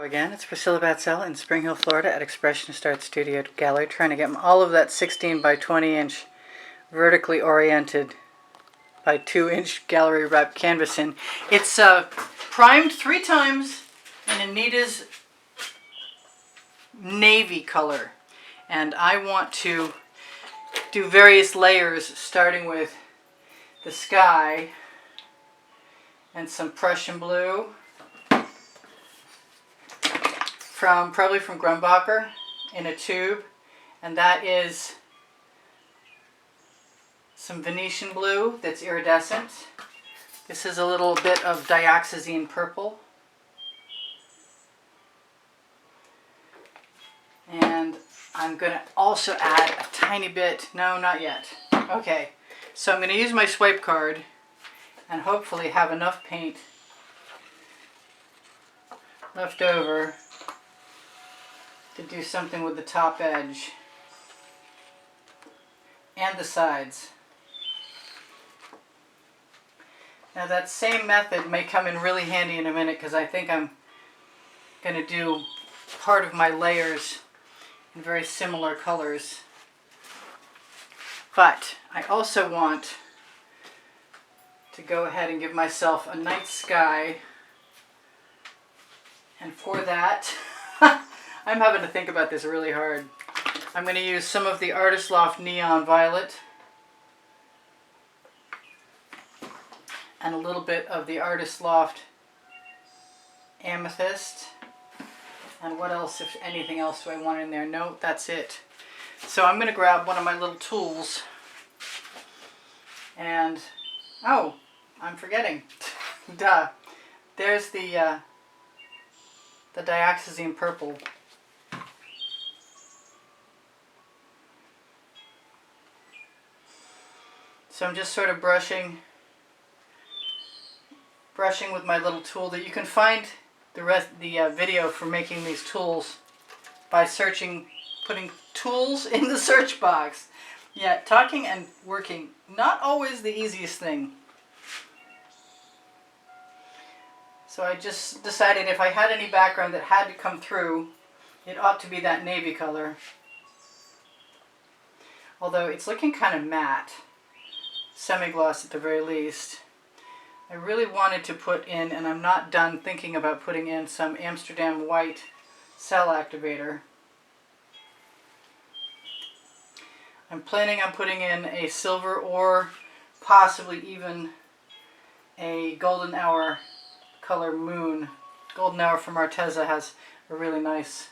again. It's Priscilla Batzell in Spring Hill, Florida at Expressionist Art Studio Gallery, trying to get all of that 16 by 20 inch vertically oriented by 2-inch gallery wrap canvas in. It's primed 3 times in Anita's navy color, and I want to do various layers starting with the sky and some Prussian blue probably from Grumbacher in a tube, and that is some Venetian blue that's iridescent. This is a little bit of dioxazine purple, and I'm going to also add a tiny bit, no, not yet. Okay, so I'm going to use my swipe card and hopefully have enough paint left over to do something with the top edge and the sides. Now that same method may come in really handy in a minute, because I think I'm going to do part of my layers in very similar colors. But I also want to go ahead and give myself a night sky, and for that I'm having to think about this really hard. I'm going to use some of the Artist Loft Neon Violet and a little bit of the Artist Loft Amethyst. And what else, if anything else, do I want in there? No, that's it. So I'm going to grab one of my little tools and, oh, I'm forgetting. Duh. There's the dioxazine purple. So I'm just sort of brushing with my little tool. That you can find the video for making these tools by putting tools in the search box. Yeah, talking and working, not always the easiest thing. So I just decided if I had any background that had to come through, it ought to be that navy color. Although it's looking kind of matte, semi-gloss at the very least. I really wanted to put in, and I'm not done thinking about putting in, some Amsterdam white cell activator. I'm planning on putting in a silver or possibly even a golden hour color moon. Golden hour from Arteza has a really nice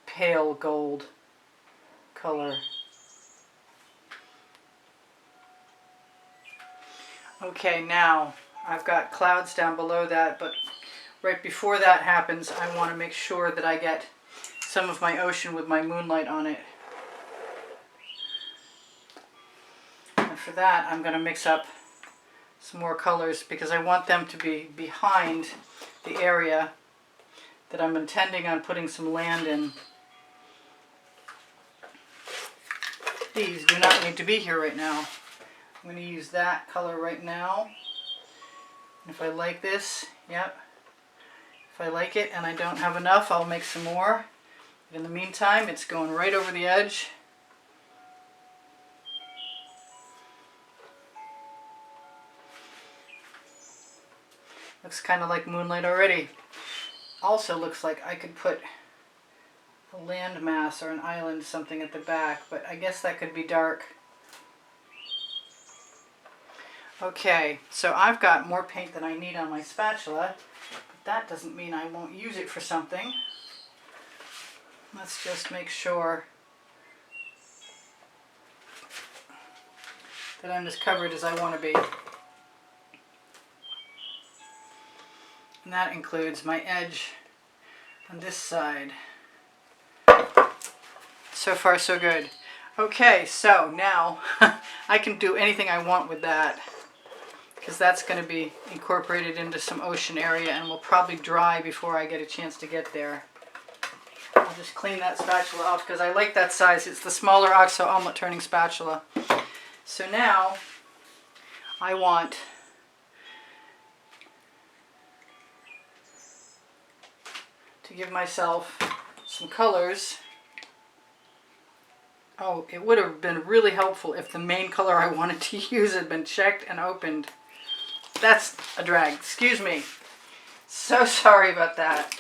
pale gold color. Okay, now I've got clouds down below that, but right before that happens, I want to make sure that I get some of my ocean with my moonlight on it. And for that, I'm going to mix up some more colors, because I want them to be behind the area that I'm intending on putting some land in. These do not need to be here right now. I'm going to use that color right now. And if I like this, yep. If I like it and I don't have enough, I'll make some more. But in the meantime, it's going right over the edge. Looks kind of like moonlight already. Also looks like I could put a landmass or an island, something at the back, but I guess that could be dark. Okay, so I've got more paint than I need on my spatula, but that doesn't mean I won't use it for something. Let's just make sure that I'm as covered as I want to be. And that includes my edge on this side. So far, so good. Okay, so now I can do anything I want with that, because that's going to be incorporated into some ocean area and will probably dry before I get a chance to get there. I'll just clean that spatula off because I like that size. It's the smaller OXO omelet turning spatula. So now I want to give myself some colors. Oh, it would have been really helpful if the main color I wanted to use had been checked and opened. That's a drag. Excuse me. So sorry about that.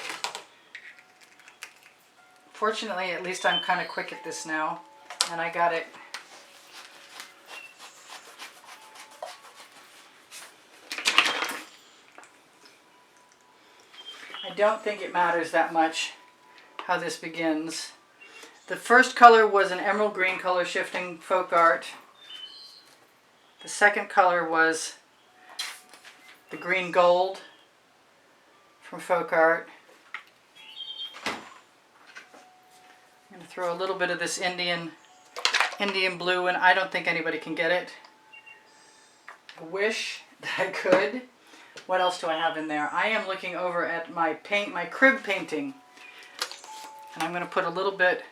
Fortunately, at least I'm kind of quick at this now, and I got it. I don't think it matters that much how this begins. The first color was an emerald green color shifting folk art. The second color was the green gold from folk art. I'm going to throw a little bit of this Indian blue in. I don't think anybody can get it. I wish that I could. What else do I have in there? I am looking over at my crib painting. And I'm going to put a little bit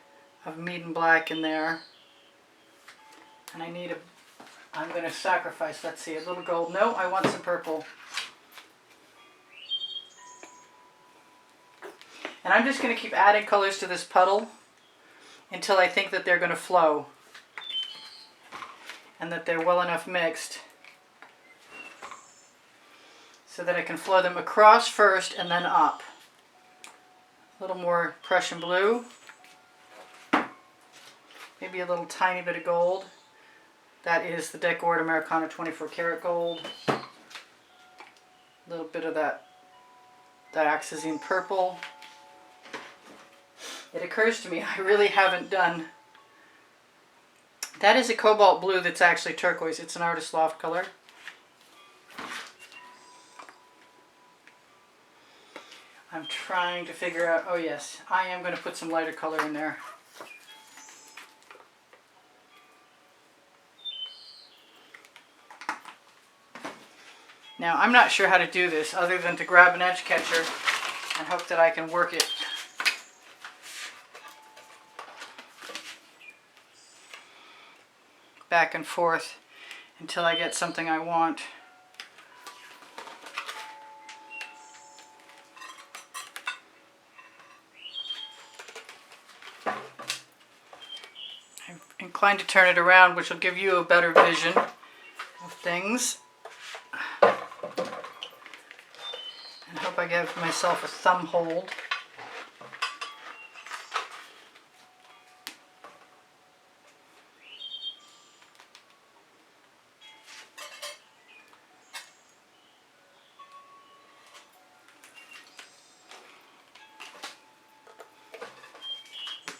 of Meeden black in there. And I'm going to sacrifice, let's see, a little gold. No, I want some purple. And I'm just going to keep adding colors to this puddle until I think that they're going to flow and that they're well enough mixed so that I can flow them across first and then up. A little more Prussian blue, maybe a little tiny bit of gold. That is the Decor Americana 24 karat gold. A little bit of that dioxazine purple. It occurs to me I really haven't done... That is a cobalt blue that's actually turquoise. It's an Artist Loft color. I'm trying to figure out... Oh yes, I am going to put some lighter color in there. Now, I'm not sure how to do this other than to grab an edge catcher and hope that I can work it. Back and forth until I get something I want. I'm inclined to turn it around, which will give you a better vision of things. And hope I give myself a thumb hold.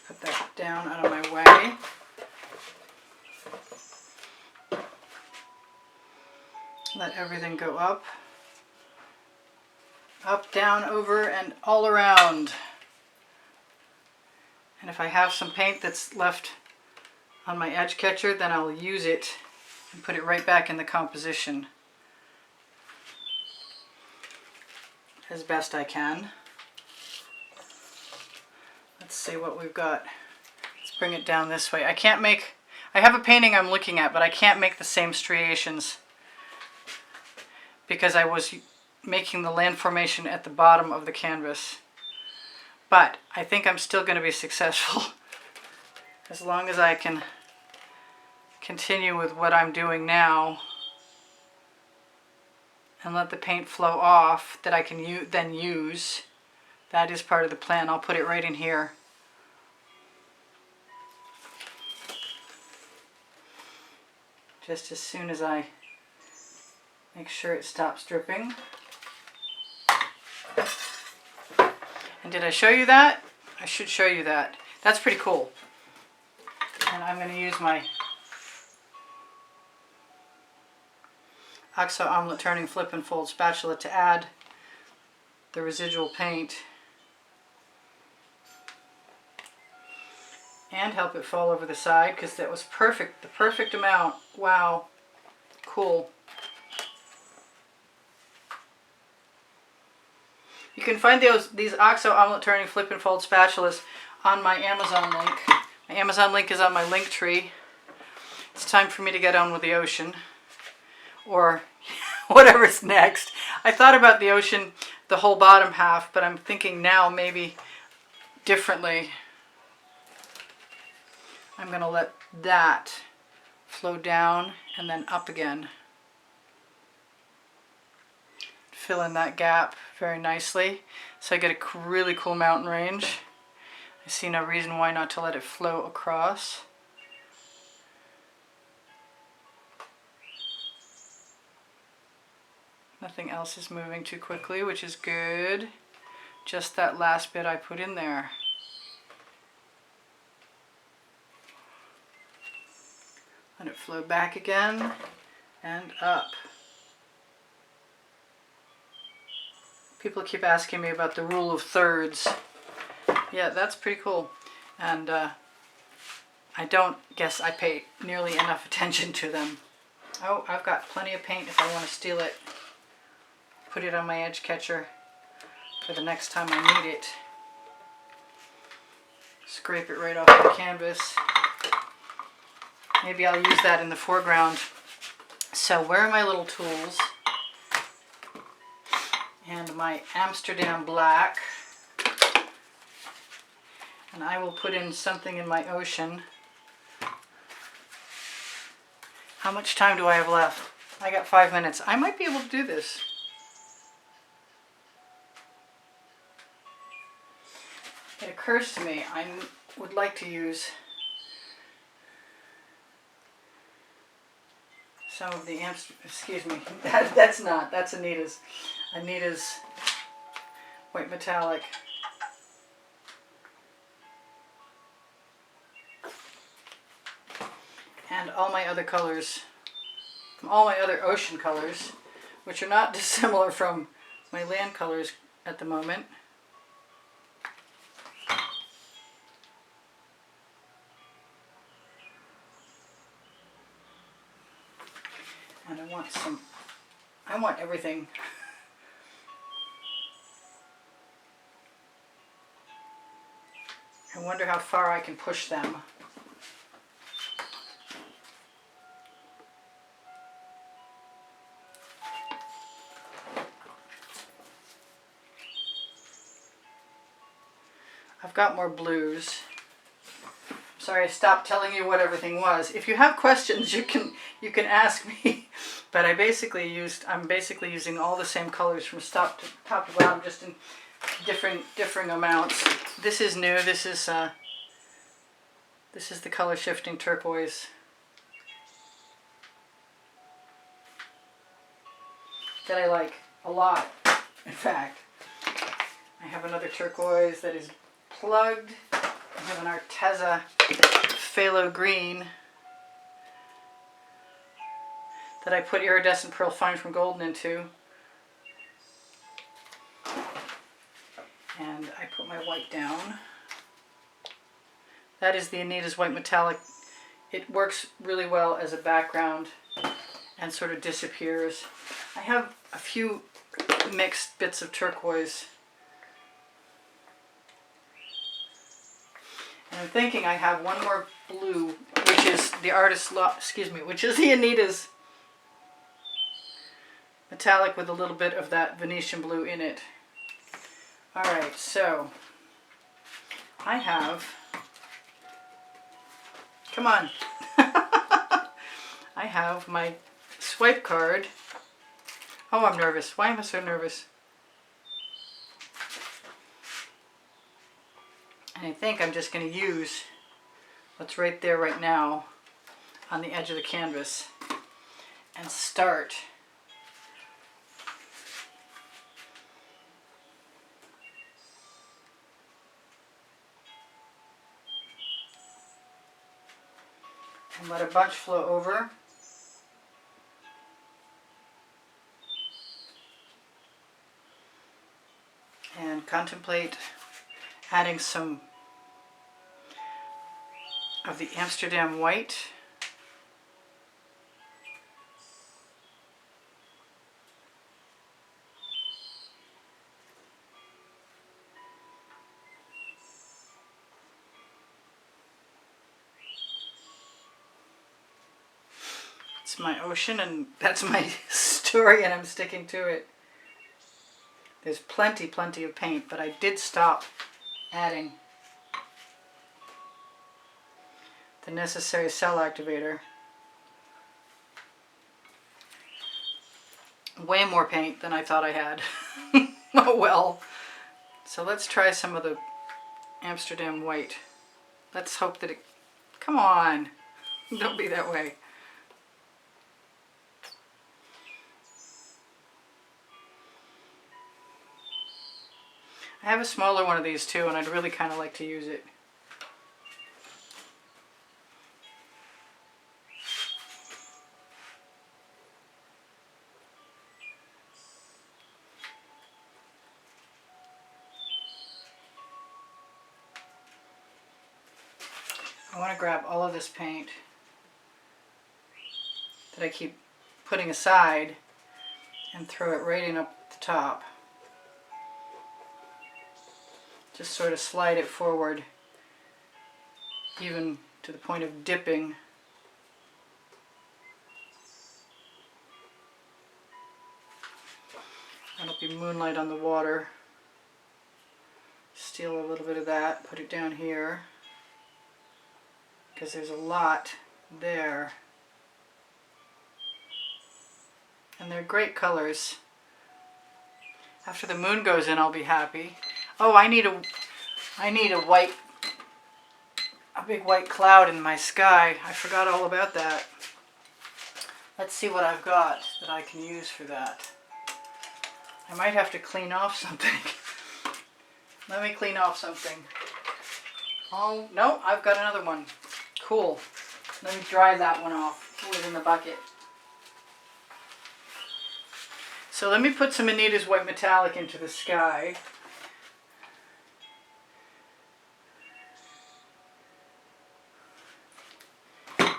Put that down out of my way. Let everything go up. Up, down, over, and all around. And if I have some paint that's left on my edge catcher, then I'll use it and put it right back in the composition as best I can. Let's see what we've got. Let's bring it down this way. I have a painting I'm looking at, but I can't make the same striations because I was making the land formation at the bottom of the canvas. But I think I'm still going to be successful as long as I can continue with what I'm doing now and let the paint flow off that I can then use. That is part of the plan. I'll put it right in here. Just as soon as I make sure it stops dripping. And did I show you that? I should show you that. That's pretty cool. And I'm going to use my OXO omelet turning flip and fold spatula to add the residual paint and help it fall over the side, because that was perfect, the perfect amount. Wow, cool. You can find these OXO omelet turning flip and fold spatulas on my Amazon link. My Amazon link is on my link tree. It's time for me to get on with the ocean, or whatever's next. I thought about the ocean the whole bottom half, but I'm thinking now maybe differently. I'm going to let that flow down and then up again. Fill in that gap very nicely. So I get a really cool mountain range. I see no reason why not to let it flow across. Nothing else is moving too quickly, which is good. Just that last bit I put in there. Let it flow back again and up. People keep asking me about the rule of thirds. Yeah, that's pretty cool. And I don't guess I pay nearly enough attention to them. Oh, I've got plenty of paint if I want to steal it. Put it on my edge catcher for the next time I need it. Scrape it right off the canvas. Maybe I'll use that in the foreground. So where are my little tools? And my Amsterdam black. And I will put in something in my ocean. How much time do I have left? I got 5 minutes. I might be able to do this. It occurs to me I would like to use some of the excuse me, that's Anita's white metallic. And all my other colors, all my other ocean colors, which are not dissimilar from my land colors at the moment. And I want everything. I wonder how far I can push them. I've got more blues. Sorry, I stopped telling you what everything was. If you have questions, you can ask me. But I'm basically using all the same colors from top to bottom, just in differing amounts. This is new. This is the color shifting turquoise that I like a lot. In fact, I have another turquoise that is plugged. I have an Arteza phthalo green that I put iridescent pearl fine from golden into. And I put my white down. That is the Anita's white metallic. It works really well as a background and sort of disappears. I have a few mixed bits of turquoise. And I'm thinking I have one more blue, which is the Anita's metallic with a little bit of that Venetian blue in it. Alright, so I have, come on, I have my swipe card. Oh, I'm nervous. Why am I so nervous? And I think I'm just going to use what's right there right now on the edge of the canvas and start and let a bunch flow over. And contemplate adding some of the Amsterdam white. It's my ocean and that's my story and I'm sticking to it. There's plenty of paint, but I did stop adding the necessary cell activator. Way more paint than I thought I had. Oh well. So let's try some of the Amsterdam white. Let's hope that it... Come on! Don't be that way. I have a smaller one of these too, and I'd really kind of like to use it. I want to grab all of this paint that I keep putting aside and throw it right in up the top. Just sort of slide it forward, even to the point of dipping. That'll be moonlight on the water. Steal a little bit of that, put it down here, because there's a lot there. And they're great colors. After the moon goes in, I'll be happy. Oh, I need a big white cloud in my sky. I forgot all about that. Let's see what I've got that I can use for that. I might have to clean off something. Let me clean off something. Oh, no, I've got another one. Cool. Let me dry that one off. It was in the bucket. So let me put some Anita's White Metallic into the sky.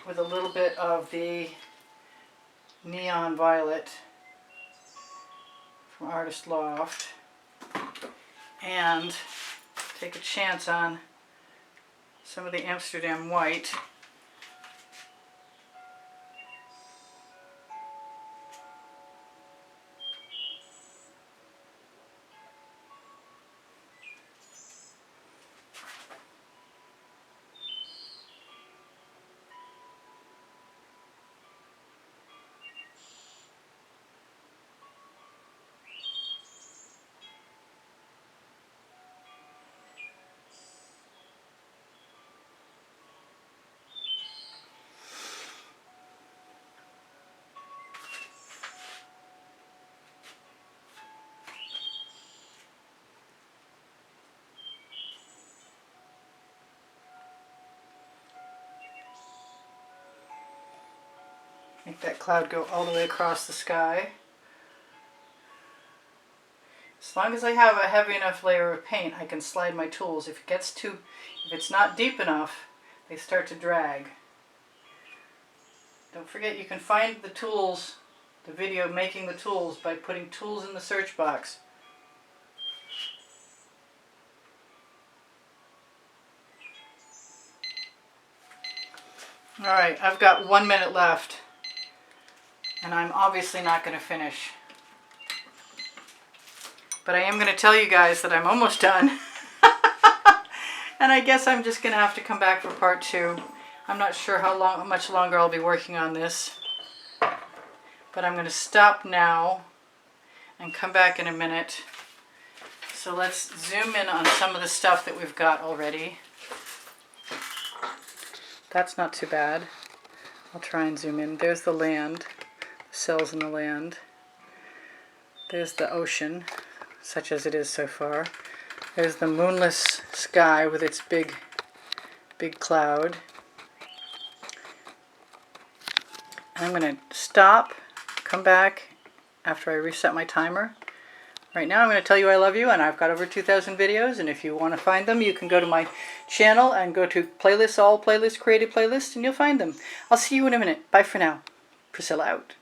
With a little bit of the Neon Violet from Artist Loft. And take a chance on some of the Amsterdam White. Make that cloud go all the way across the sky. As long as I have a heavy enough layer of paint, I can slide my tools. If it's not deep enough, they start to drag. Don't forget, you can find the tools, the video making the tools, by putting tools in the search box. Alright, I've got 1 minute left. And I'm obviously not going to finish. But I am going to tell you guys that I'm almost done. And I guess I'm just going to have to come back for part 2. I'm not sure how much longer I'll be working on this. But I'm going to stop now and come back in a minute. So let's zoom in on some of the stuff that we've got already. That's not too bad. I'll try and zoom in. There's the land. Cells in the land. There's the ocean, such as it is so far. There's the moonless sky with its big cloud. And I'm going to stop, come back after I reset my timer. Right now I'm going to tell you I love you, and I've got over 2,000 videos, and if you want to find them, you can go to my channel and go to playlists, all playlists, creative playlists, and you'll find them. I'll see you in a minute. Bye for now. Priscilla out.